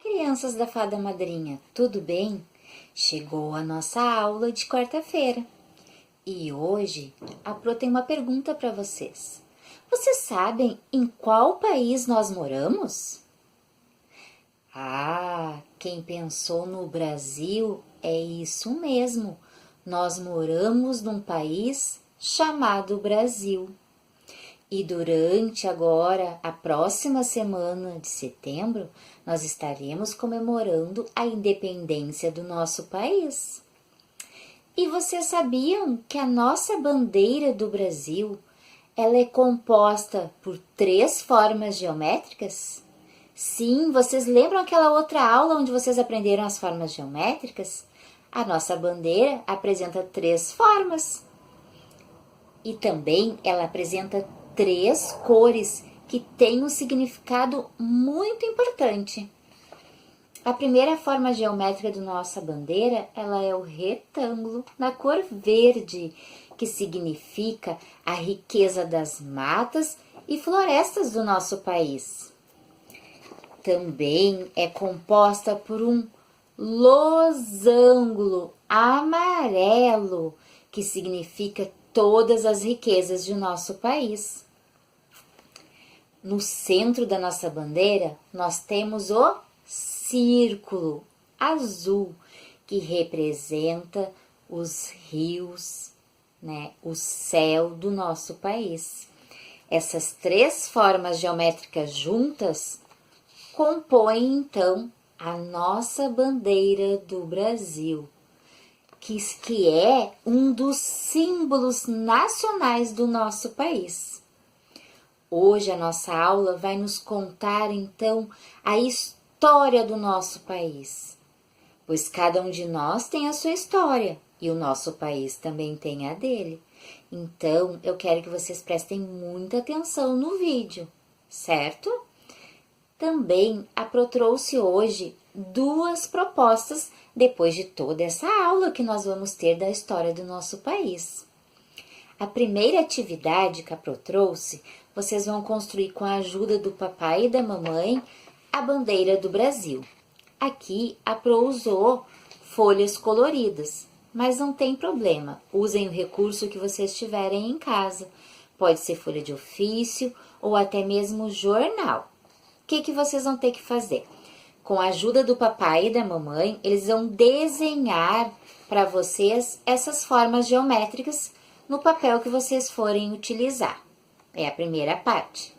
Crianças da Fada Madrinha, tudo bem? Chegou a nossa aula de quarta-feira e hoje a Pro tem uma pergunta para vocês. Vocês sabem em qual país nós moramos? Quem pensou no Brasil é isso mesmo. Nós moramos num país chamado Brasil. E durante agora, a próxima semana de setembro, nós estaremos comemorando a independência do nosso país. E vocês sabiam que a nossa bandeira do Brasil, ela é composta por 3 formas geométricas? Sim, vocês lembram aquela outra aula onde vocês aprenderam as formas geométricas? A nossa bandeira apresenta 3 formas. E também ela apresenta 3 cores que têm um significado muito importante. A primeira forma geométrica da nossa bandeira, ela é o retângulo na cor verde, que significa a riqueza das matas e florestas do nosso país. Também é composta por um losango amarelo, que significa todas as riquezas de nosso país. No centro da nossa bandeira, nós temos o círculo azul, que representa os rios, o céu do nosso país. Essas 3 formas geométricas juntas compõem, então, a nossa bandeira do Brasil, que é um dos símbolos nacionais do nosso país. Hoje a nossa aula vai nos contar, então, a história do nosso país, pois cada um de nós tem a sua história e o nosso país também tem a dele. Então, eu quero que vocês prestem muita atenção no vídeo, certo? Também a Pro trouxe hoje 2 propostas depois de toda essa aula que nós vamos ter da história do nosso país. A primeira atividade que a Pro trouxe, vocês vão construir com a ajuda do papai e da mamãe a bandeira do Brasil. Aqui a Pro usou folhas coloridas, mas não tem problema, usem o recurso que vocês tiverem em casa. Pode ser folha de ofício ou até mesmo jornal. O que vocês vão ter que fazer? Com a ajuda do papai e da mamãe, eles vão desenhar para vocês essas formas geométricas no papel que vocês forem utilizar. É a primeira parte.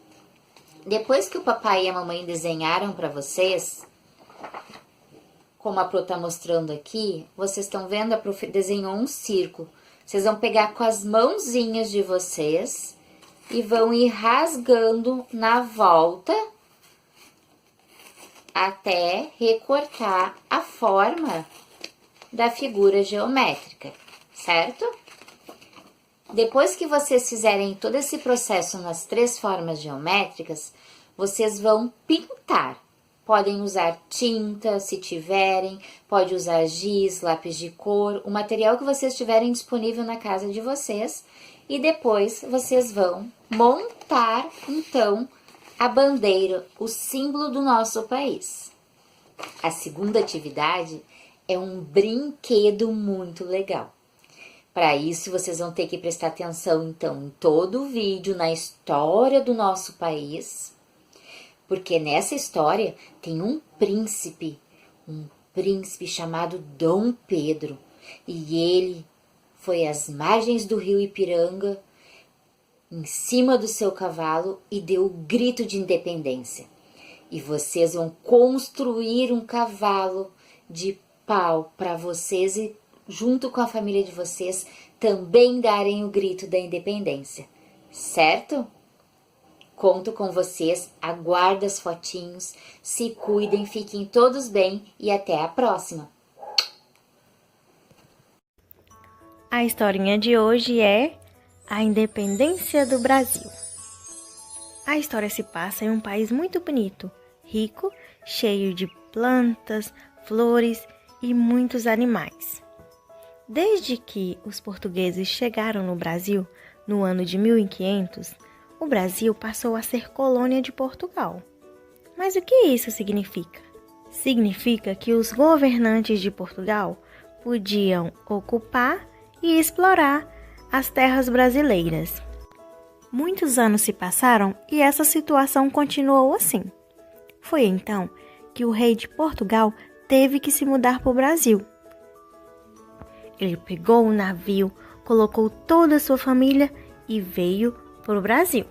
Depois que o papai e a mamãe desenharam para vocês, como a Pro está mostrando aqui, vocês estão vendo, a Pro desenhou um círculo. Vocês vão pegar com as mãozinhas de vocês e vão ir rasgando na volta até recortar a forma da figura geométrica, certo? Depois que vocês fizerem todo esse processo nas 3 formas geométricas, vocês vão pintar. Podem usar tinta, se tiverem, pode usar giz, lápis de cor, o material que vocês tiverem disponível na casa de vocês. E depois vocês vão montar, então, a bandeira, o símbolo do nosso país. A segunda atividade é um brinquedo muito legal. Para isso, vocês vão ter que prestar atenção, então, em todo o vídeo, na história do nosso país, porque nessa história tem um príncipe chamado Dom Pedro, e ele foi às margens do rio Ipiranga, em cima do seu cavalo, e deu o grito de independência. E vocês vão construir um cavalo de pau para vocês e, junto com a família de vocês, também darem o grito da independência, certo? Conto com vocês, aguardo as fotinhos, se cuidem, fiquem todos bem e até a próxima! A historinha de hoje é a independência do Brasil. A história se passa em um país muito bonito, rico, cheio de plantas, flores e muitos animais. Desde que os portugueses chegaram no Brasil, no ano de 1500, o Brasil passou a ser colônia de Portugal. Mas o que isso significa? Significa que os governantes de Portugal podiam ocupar e explorar as terras brasileiras. Muitos anos se passaram e essa situação continuou assim. Foi então que o rei de Portugal teve que se mudar para o Brasil. Ele pegou um navio, colocou toda a sua família e veio para o Brasil.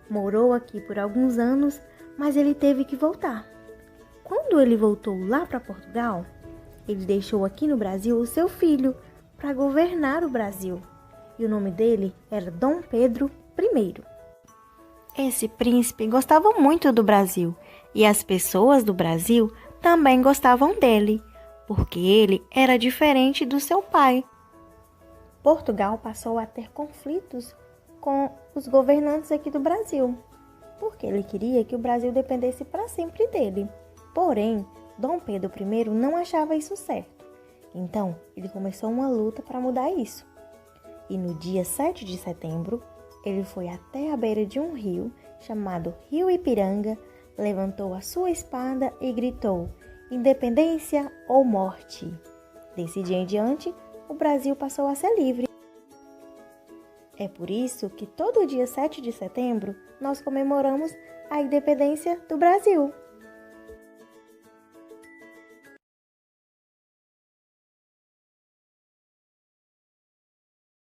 Morou aqui por alguns anos, mas ele teve que voltar. Quando ele voltou lá para Portugal, ele deixou aqui no Brasil o seu filho para governar o Brasil. E o nome dele era Dom Pedro I. Esse príncipe gostava muito do Brasil e as pessoas do Brasil também gostavam dele, porque ele era diferente do seu pai. Portugal passou a ter conflitos com os governantes aqui do Brasil, porque ele queria que o Brasil dependesse para sempre dele. Porém, Dom Pedro I não achava isso certo. Então, ele começou uma luta para mudar isso. E no dia 7 de setembro, ele foi até a beira de um rio chamado Rio Ipiranga, levantou a sua espada e gritou: "Independência ou morte!". Desse dia em diante, o Brasil passou a ser livre. É por isso que todo dia 7 de setembro nós comemoramos a independência do Brasil.